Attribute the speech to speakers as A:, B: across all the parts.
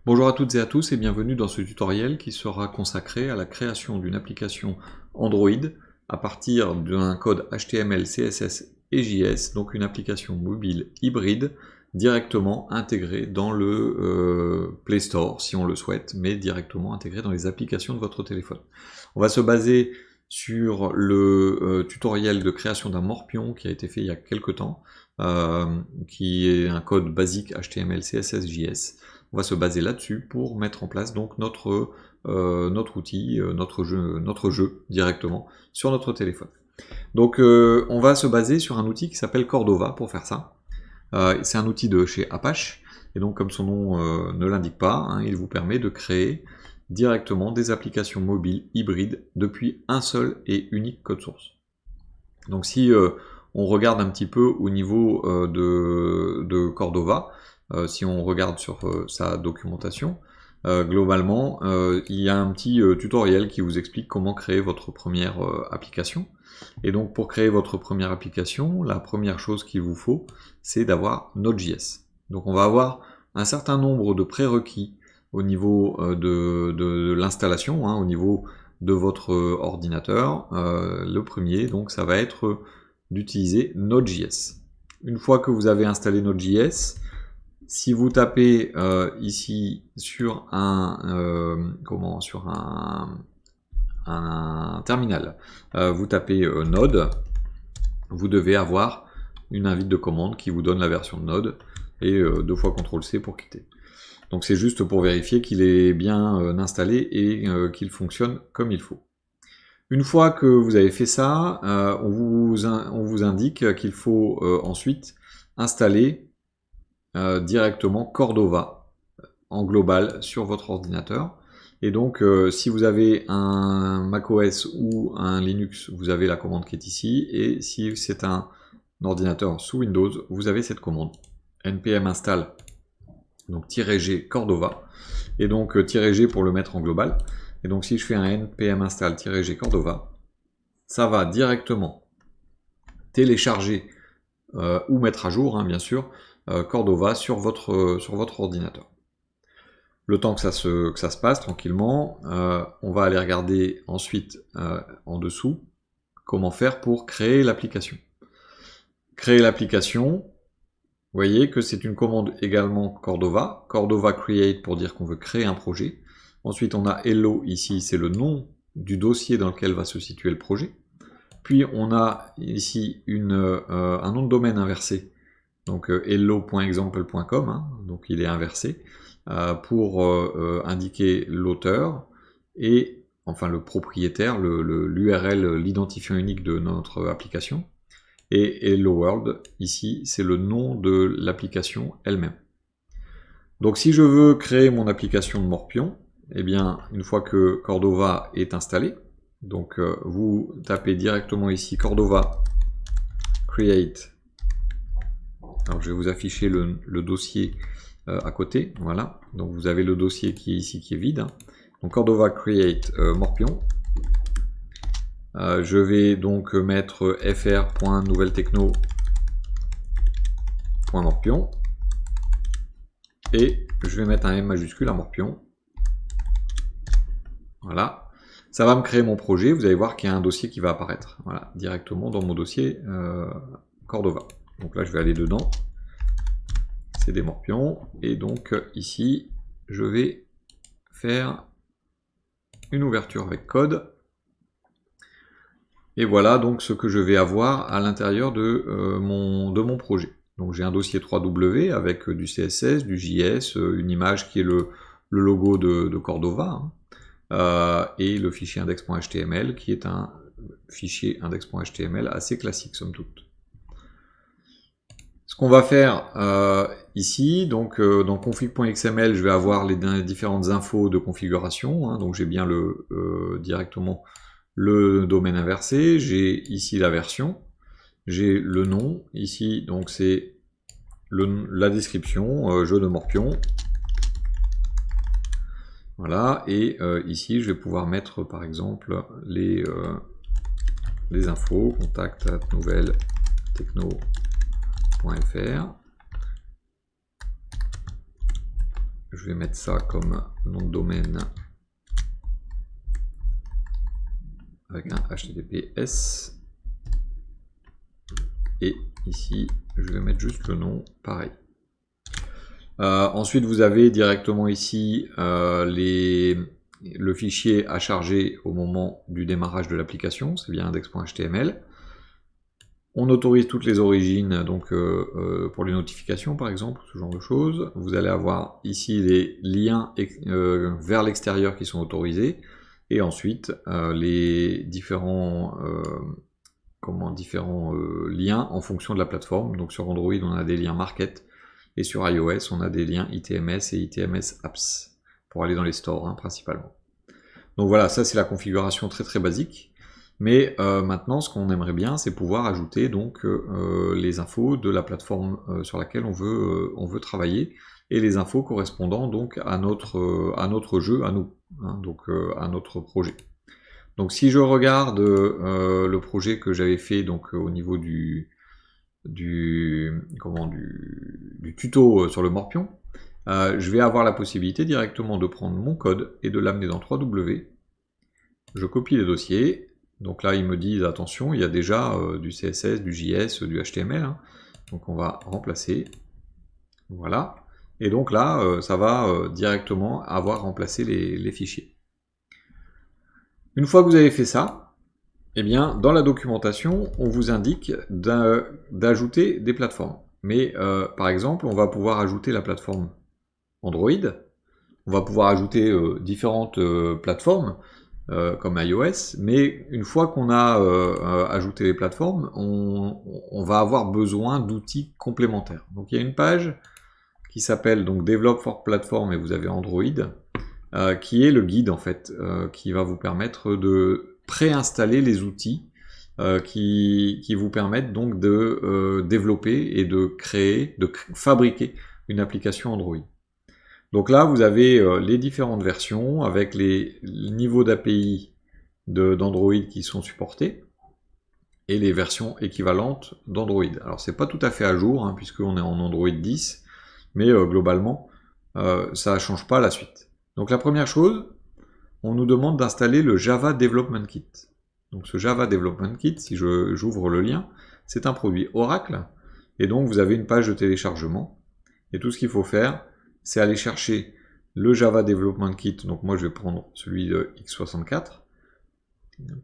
A: Bonjour à toutes et à tous et bienvenue dans ce tutoriel qui sera consacré à la création d'une application Android à partir d'un code HTML, CSS et JS, donc une application mobile hybride directement intégrée dans le Play Store si on le souhaite, mais directement intégrée dans les applications de votre téléphone. On va se baser sur le tutoriel de création d'un morpion qui a été fait il y a quelques temps, qui est un code basique HTML, CSS, JS. On va se baser là-dessus pour mettre en place donc notre outil, notre jeu directement sur notre téléphone. Donc on va se baser sur un outil qui s'appelle Cordova pour faire ça. C'est un outil de chez Apache, et donc comme son nom ne l'indique pas, hein, il vous permet de créer directement des applications mobiles hybrides depuis un seul et unique code source. Donc si on regarde un petit peu au niveau de Cordova, si on regarde sur sa documentation, globalement, il y a un petit tutoriel qui vous explique comment créer votre première application. Et donc pour créer votre première application, la première chose qu'il vous faut, c'est d'avoir Node.js. Donc on va avoir un certain nombre de prérequis au niveau de l'installation, hein, au niveau de votre ordinateur. Le premier, donc, ça va être d'utiliser Node.js. Une fois que vous avez installé Node.js, si vous tapez ici sur un terminal, vous tapez Node, vous devez avoir une invite de commande qui vous donne la version de Node et 2 fois CTRL-C pour quitter. Donc c'est juste pour vérifier qu'il est bien installé et qu'il fonctionne comme il faut. Une fois que vous avez fait ça, on vous indique qu'il faut ensuite installer directement Cordova en global sur votre ordinateur. Et donc si vous avez un macOS ou un Linux, vous avez la commande qui est ici, et si c'est un ordinateur sous Windows, vous avez cette commande npm install, donc -g Cordova, et donc -g pour le mettre en global. Et donc si je fais un npm install -g Cordova, ça va directement télécharger ou mettre à jour, hein, bien sûr, Cordova sur votre ordinateur. Le temps que ça se passe tranquillement, on va aller regarder ensuite en dessous comment faire pour créer l'application. Créer l'application, vous voyez que c'est une commande également Cordova, Cordova create pour dire qu'on veut créer un projet. Ensuite on a hello ici, c'est le nom du dossier dans lequel va se situer le projet. Puis on a ici un nom de domaine inversé, donc hello.example.com, hein, donc il est inversé, pour indiquer l'auteur et enfin le propriétaire, l'URL, l'identifiant unique de notre application. Et Hello World, ici, c'est le nom de l'application elle-même. Donc si je veux créer mon application de morpion, eh bien, une fois que Cordova est installé, donc vous tapez directement ici Cordova create. Alors je vais vous afficher le dossier à côté, voilà. Donc vous avez le dossier qui est ici, qui est vide. Donc Cordova create morpion. Je vais donc mettre fr.nouvelletechno.morpion et je vais mettre un M majuscule à morpion. Voilà, ça va me créer mon projet. Vous allez voir qu'il y a un dossier qui va apparaître, voilà, directement dans mon dossier Cordova. Donc là je vais aller dedans, c'est des morpions, et donc ici je vais faire une ouverture avec code. Et voilà donc ce que je vais avoir à l'intérieur de mon projet. Donc j'ai un dossier 3W avec du CSS, du JS, une image qui est le logo de Cordova, hein, et le fichier index.html qui est un fichier index.html assez classique somme toute. Ce qu'on va faire ici, donc dans config.xml, je vais avoir les différentes infos de configuration, hein, donc j'ai bien directement le domaine inversé, j'ai ici la version, j'ai le nom, ici donc c'est la description, jeu de morpion, voilà, et ici je vais pouvoir mettre par exemple les infos, contact@nouvelletechno.fr, je vais mettre ça comme nom de domaine avec un HTTPS. Et ici, je vais mettre juste le nom, pareil. Ensuite, vous avez directement ici le fichier à charger au moment du démarrage de l'application, c'est bien index.html. On autorise toutes les origines, donc pour les notifications par exemple, ce genre de choses. Vous allez avoir ici les liens vers l'extérieur qui sont autorisés, et ensuite les différents liens en fonction de la plateforme. Donc sur Android, on a des liens Market, et sur iOS, on a des liens ITMS et ITMS Apps, pour aller dans les stores hein, principalement. Donc voilà, ça c'est la configuration très très basique. Mais maintenant, ce qu'on aimerait bien, c'est pouvoir ajouter donc les infos de la plateforme sur laquelle on veut travailler, et les infos correspondant donc à notre jeu, à nous, hein, donc à notre projet. Donc si je regarde le projet que j'avais fait donc au niveau du tuto sur le Morpion, je vais avoir la possibilité directement de prendre mon code et de l'amener dans www. Je copie les dossiers. Donc là, ils me disent, attention, il y a déjà du CSS, du JS, du HTML. Hein. Donc on va remplacer. Voilà. Et donc là, ça va directement avoir remplacé les fichiers. Une fois que vous avez fait ça, eh bien, dans la documentation, on vous indique d'ajouter des plateformes. Mais par exemple, on va pouvoir ajouter la plateforme Android. On va pouvoir ajouter différentes plateformes. Comme iOS, mais une fois qu'on a ajouté les plateformes, on va avoir besoin d'outils complémentaires. Donc il y a une page qui s'appelle donc Develop for Platform, et vous avez Android, qui est le guide en fait, qui va vous permettre de préinstaller les outils qui vous permettent donc de développer et de créer, de fabriquer une application Android. Donc là, vous avez les différentes versions avec les niveaux d'API d'Android qui sont supportés et les versions équivalentes d'Android. Alors c'est pas tout à fait à jour hein, puisqu'on est en Android 10, mais globalement ça ne change pas la suite. Donc la première chose, on nous demande d'installer le Java Development Kit. Donc ce Java Development Kit, si j'ouvre le lien, c'est un produit Oracle, et donc vous avez une page de téléchargement, et tout ce qu'il faut faire, c'est aller chercher le Java Development Kit. Donc moi je vais prendre celui de x64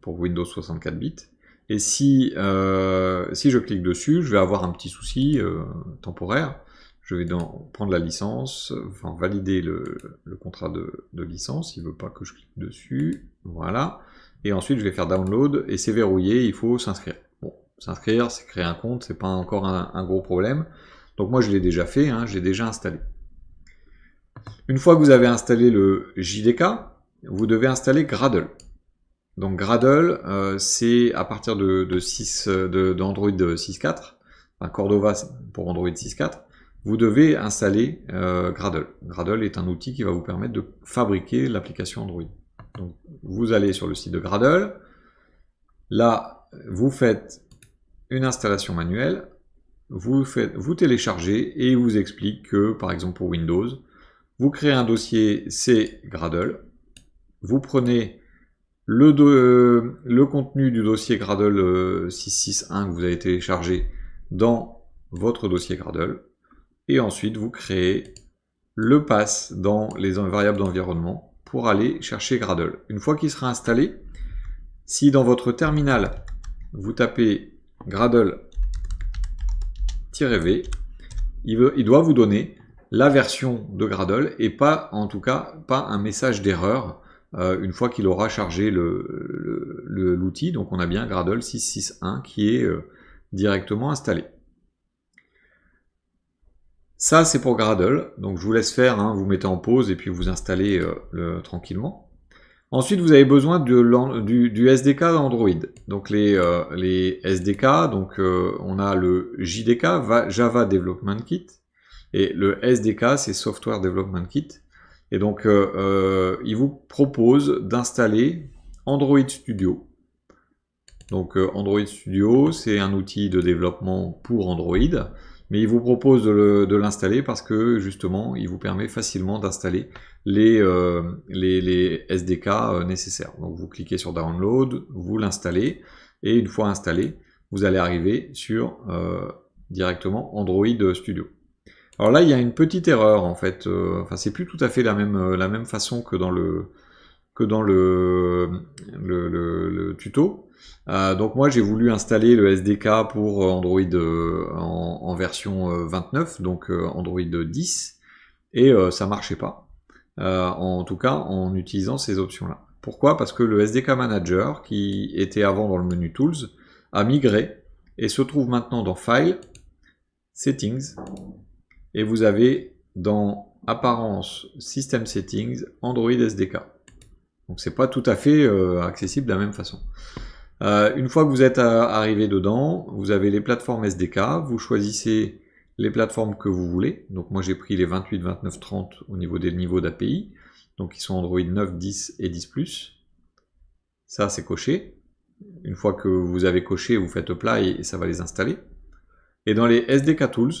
A: pour Windows 64 bits. Et si je clique dessus, je vais avoir un petit souci temporaire. Je vais prendre la licence, enfin valider le contrat de licence. Il ne veut pas que je clique dessus. Voilà. Et ensuite je vais faire download et c'est verrouillé, il faut s'inscrire. Bon, s'inscrire, c'est créer un compte, c'est pas encore un gros problème. Donc moi je l'ai déjà fait, hein, j'ai déjà installé. Une fois que vous avez installé le JDK, vous devez installer Gradle. Donc Gradle, c'est à partir d'Android 6.4, enfin Cordova pour Android 6.4, vous devez installer Gradle. Gradle est un outil qui va vous permettre de fabriquer l'application Android. Donc vous allez sur le site de Gradle, là vous faites une installation manuelle, vous téléchargez et il vous explique que par exemple pour Windows, vous créez un dossier C Gradle, vous prenez le contenu du dossier Gradle 661 que vous avez téléchargé dans votre dossier Gradle, et ensuite vous créez le pass dans les variables d'environnement pour aller chercher Gradle. Une fois qu'il sera installé, si dans votre terminal vous tapez Gradle-V, il doit vous donner la version de Gradle et pas, en tout cas, pas un message d'erreur une fois qu'il aura chargé l'outil. Donc on a bien Gradle 661 qui est directement installé. Ça c'est pour Gradle, donc je vous laisse faire, hein, vous mettez en pause et puis vous installez tranquillement. Ensuite vous avez besoin du SDK d'Android. Donc les SDK, donc on a le JDK, Java Development Kit, et le SDK c'est Software Development Kit. Et donc il vous propose d'installer Android Studio. Donc Android Studio c'est un outil de développement pour Android. mais il vous propose de l'installer parce que justement, il vous permet facilement d'installer les SDK nécessaires. Donc vous cliquez sur Download, vous l'installez, et une fois installé, vous allez arriver sur directement Android Studio. Alors là, il y a une petite erreur en fait. Enfin, c'est plus tout à fait la même façon que dans le tuto. Donc moi, j'ai voulu installer le SDK pour Android en version 29, donc Android 10, et ça marchait pas. En tout cas, en utilisant ces options-là. Pourquoi? Parce que le SDK Manager, qui était avant dans le menu Tools, a migré et se trouve maintenant dans File, Settings, et vous avez dans Apparence, System Settings, Android SDK. Donc c'est pas tout à fait accessible de la même façon. Une fois que vous êtes arrivé dedans, vous avez les plateformes SDK, vous choisissez les plateformes que vous voulez. Donc moi j'ai pris les 28, 29, 30 au niveau des niveaux d'API. Donc ils sont Android 9, 10 et 10+. Ça c'est coché. Une fois que vous avez coché, vous faites apply et ça va les installer. Et dans les SDK Tools,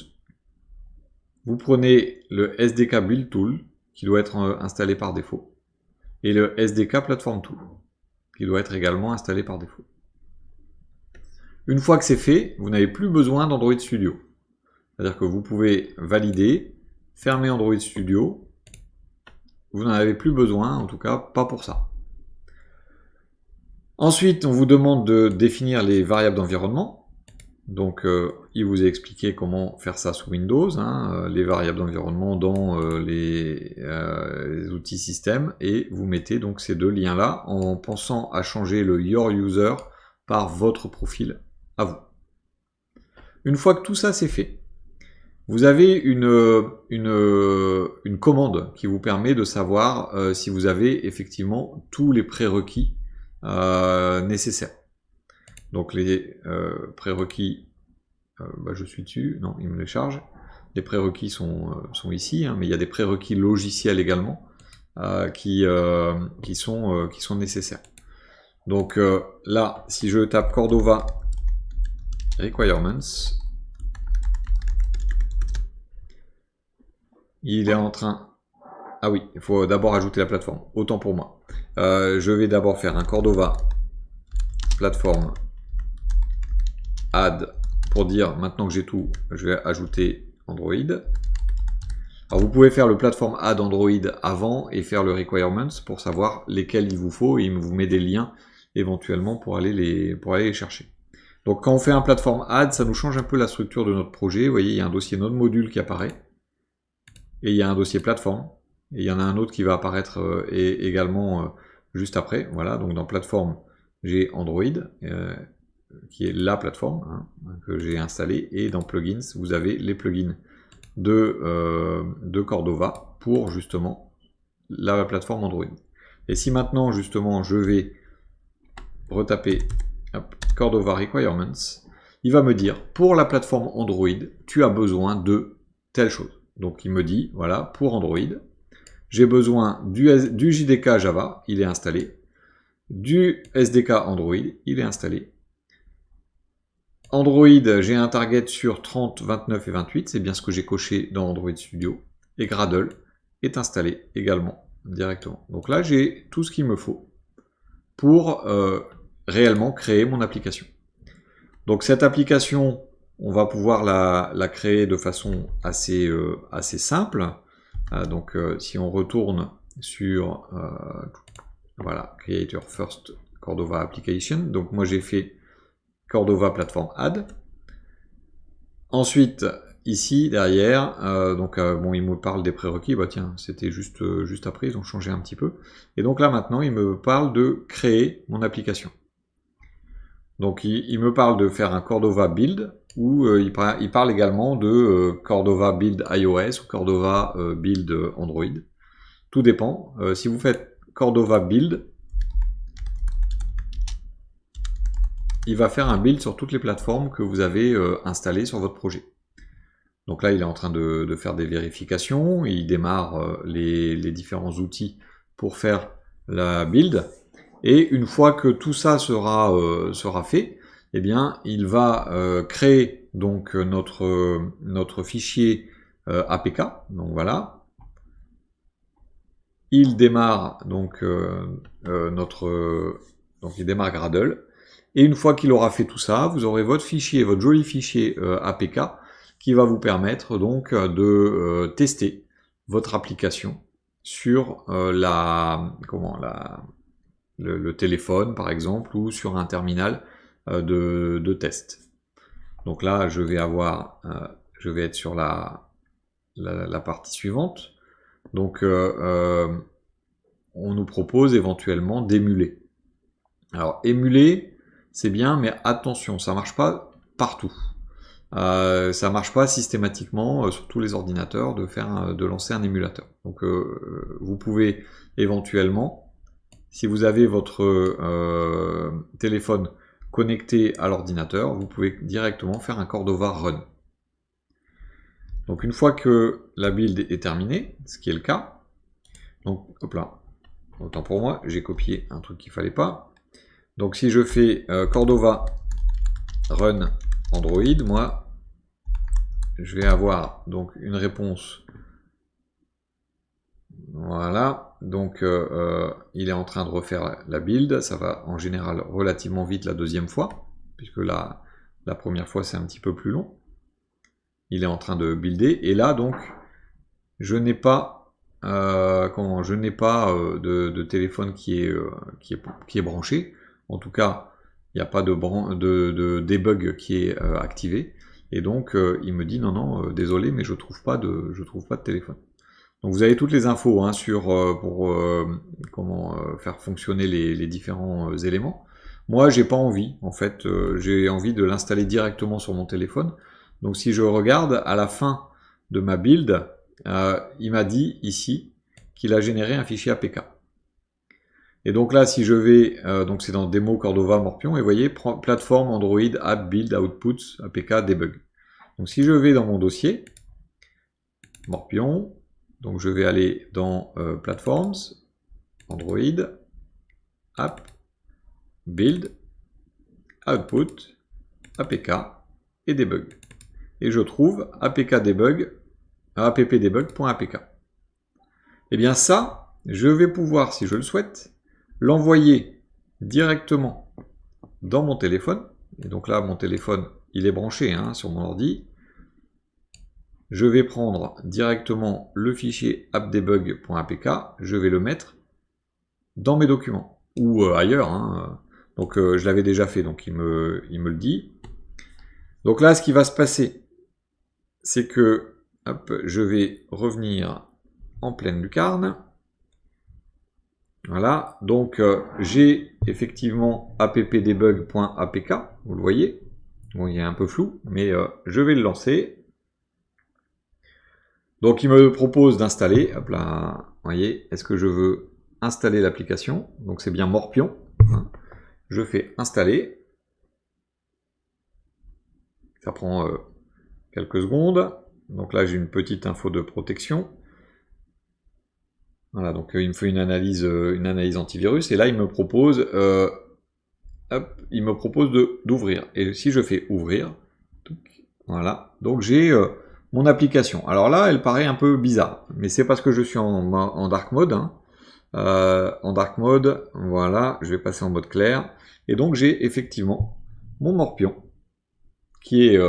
A: vous prenez le SDK Build Tool qui doit être installé par défaut. Et le SDK Platform Tool qui doit être également installé par défaut. Une fois que c'est fait, vous n'avez plus besoin d'Android Studio. C'est-à-dire que vous pouvez valider, fermer Android Studio. Vous n'en avez plus besoin, en tout cas pas pour ça. Ensuite, on vous demande de définir les variables d'environnement. Donc, il vous a expliqué comment faire ça sous Windows, les variables d'environnement dans les outils système, et vous mettez donc ces deux liens-là en pensant à changer le Your User par votre profil à vous. Une fois que tout ça c'est fait, vous avez une commande qui vous permet de savoir si vous avez effectivement tous les prérequis nécessaires. Donc les prérequis, je suis dessus, non, il me les charge. Les prérequis sont ici, mais il y a des prérequis logiciels également qui sont nécessaires. Donc là, si je tape Cordova Requirements, il est en train... Ah oui, il faut d'abord ajouter la plateforme, autant pour moi. Je vais d'abord faire un Cordova Platform Add pour dire maintenant que j'ai tout, je vais ajouter Android. Alors vous pouvez faire le Platform Add Android avant et faire le Requirements pour savoir lesquels il vous faut, et il vous met des liens éventuellement pour aller les chercher. Donc quand on fait un Platform Add, ça nous change un peu la structure de notre projet. Vous voyez, il y a un dossier Node Module qui apparaît, et il y a un dossier Plateforme, et il y en a un autre qui va apparaître également juste après. Voilà, donc dans Plateforme, j'ai Android, qui est la plateforme que j'ai installée, et dans Plugins, vous avez les plugins de Cordova pour justement la plateforme Android. Et si maintenant justement je vais retaper Cordova Requirements, il va me dire pour la plateforme Android, tu as besoin de telle chose. Donc il me dit, voilà, pour Android, j'ai besoin du JDK Java, il est installé, du SDK Android, il est installé. Android, j'ai un target sur 30, 29 et 28, c'est bien ce que j'ai coché dans Android Studio. Et Gradle est installé également directement. Donc là, j'ai tout ce qu'il me faut pour réellement créer mon application. Donc cette application, on va pouvoir la créer de façon assez simple. Donc si on retourne sur voilà, Create Your First Cordova Application, donc moi j'ai fait Cordova Platform Add. Ensuite, ici, derrière, bon, il me parle des prérequis. Bah tiens, c'était juste après, ils ont changé un petit peu. Et donc là, maintenant, il me parle de créer mon application. Donc, il me parle de faire un Cordova Build, ou il parle également de Cordova Build iOS ou Cordova Build Android. Tout dépend. Si vous faites Cordova Build, il va faire un build sur toutes les plateformes que vous avez installées sur votre projet. Donc là, il est en train de faire des vérifications, il démarre les différents outils pour faire la build, et une fois que tout ça sera fait, eh bien, il va créer donc notre fichier APK. Donc voilà. Il démarre donc il démarre Gradle. Et une fois qu'il aura fait tout ça, vous aurez votre fichier, votre joli fichier APK qui va vous permettre donc de tester votre application sur le téléphone par exemple ou sur un terminal de test. Donc là, je vais être sur la partie suivante. Donc, on nous propose éventuellement d'émuler. Alors, émuler, c'est bien, mais attention, ça marche pas partout. Ça marche pas systématiquement sur tous les ordinateurs de lancer un émulateur. Donc, vous pouvez éventuellement, si vous avez votre téléphone connecté à l'ordinateur, vous pouvez directement faire un Cordova Run. Donc une fois que la build est terminée, ce qui est le cas, donc hop là, autant pour moi, j'ai copié un truc qu'il fallait pas. Donc si je fais Cordova Run Android, moi, je vais avoir donc une réponse. Voilà, donc il est en train de refaire la build, ça va en général relativement vite la deuxième fois, puisque la première fois c'est un petit peu plus long. Il est en train de builder, et là donc je n'ai pas de téléphone qui est branché. En tout cas, il n'y a pas de debug qui est activé, et donc il me dit non, désolé, mais je trouve pas de téléphone. Donc vous avez toutes les infos hein, pour comment faire fonctionner les différents éléments. Moi, j'ai pas envie, en fait, j'ai envie de l'installer directement sur mon téléphone. Donc si je regarde à la fin de ma build, il m'a dit ici qu'il a généré un fichier APK. Et donc là, si je vais, donc c'est dans démo Cordova Morpion, et vous voyez, plateforme Android App Build Outputs APK Debug. Donc si je vais dans mon dossier, Morpion, donc je vais aller dans Platforms, Android, App, Build, Output, APK et Debug. Et je trouve appdebug.apk. Et bien ça, je vais pouvoir, si je le souhaite, l'envoyer directement dans mon téléphone. Et donc là, mon téléphone, il est branché hein, sur mon ordi. Je vais prendre directement le fichier appdebug.apk, je vais le mettre dans mes documents, ou ailleurs. Hein. Donc je l'avais déjà fait, donc il me le dit. Donc là, ce qui va se passer, c'est que hop, je vais revenir en pleine lucarne. Voilà, donc j'ai effectivement appdebug.apk, vous le voyez. Bon, il est un peu flou, mais je vais le lancer. Donc il me propose d'installer, hop là, vous voyez, est-ce que je veux installer l'application? Donc c'est bien Morpion. Hein. Je fais installer. Ça prend quelques secondes. Donc là j'ai une petite info de protection. Voilà, donc il me fait une analyse antivirus, et là il me propose d'ouvrir. Et si je fais ouvrir, voilà, donc j'ai mon application. Alors là, elle paraît un peu bizarre, mais c'est parce que je suis en dark mode. Hein. En dark mode, voilà, je vais passer en mode clair. Et donc j'ai effectivement mon Morpion qui est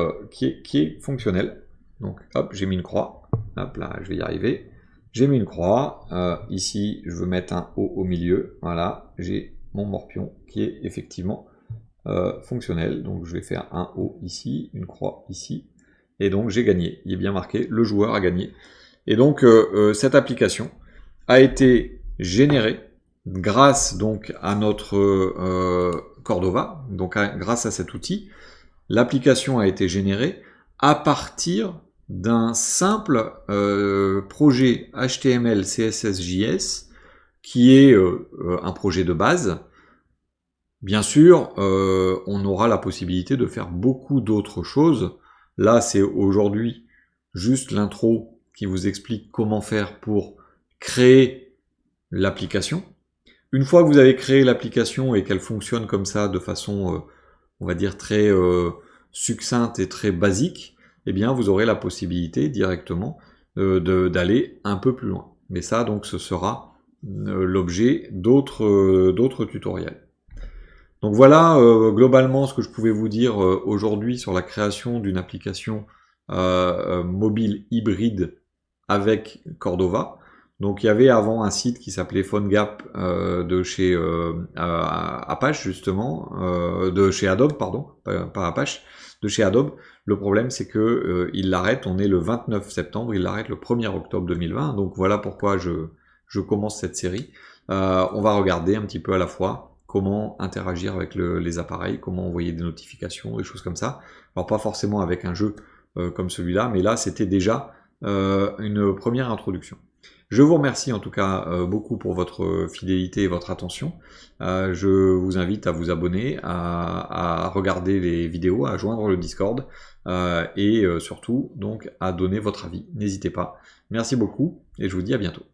A: fonctionnel. Donc hop, j'ai mis une croix. Hop là, je vais y arriver. J'ai mis une croix. Ici, je veux mettre un O au milieu. Voilà, j'ai mon Morpion qui est effectivement fonctionnel. Donc je vais faire un O ici, une croix ici. Et donc j'ai gagné. Il est bien marqué, le joueur a gagné. Et donc cette application a été générée grâce donc à notre Cordova. Donc grâce à cet outil, l'application a été générée à partir d'un simple projet HTML CSS JS qui est un projet de base. Bien sûr, on aura la possibilité de faire beaucoup d'autres choses. Là, c'est aujourd'hui juste l'intro qui vous explique comment faire pour créer l'application. Une fois que vous avez créé l'application et qu'elle fonctionne comme ça de façon, on va dire, très succincte et très basique, eh bien vous aurez la possibilité directement d'aller un peu plus loin. Mais ça, donc, ce sera l'objet d'autres tutoriels. Donc voilà globalement ce que je pouvais vous dire aujourd'hui sur la création d'une application mobile hybride avec Cordova. Donc il y avait avant un site qui s'appelait PhoneGap de chez Apache justement, de chez Adobe pardon, pas Apache, de chez Adobe. Le problème c'est que il l'arrête, on est le 29 septembre, il l'arrête le 1er octobre 2020, donc voilà pourquoi je commence cette série. On va regarder un petit peu à la fois comment interagir avec les appareils, comment envoyer des notifications, des choses comme ça. Alors pas forcément avec un jeu comme celui-là, mais là c'était déjà une première introduction. Je vous remercie en tout cas beaucoup pour votre fidélité et votre attention. Je vous invite à vous abonner, à regarder les vidéos, à joindre le Discord et surtout donc à donner votre avis. N'hésitez pas. Merci beaucoup et je vous dis à bientôt.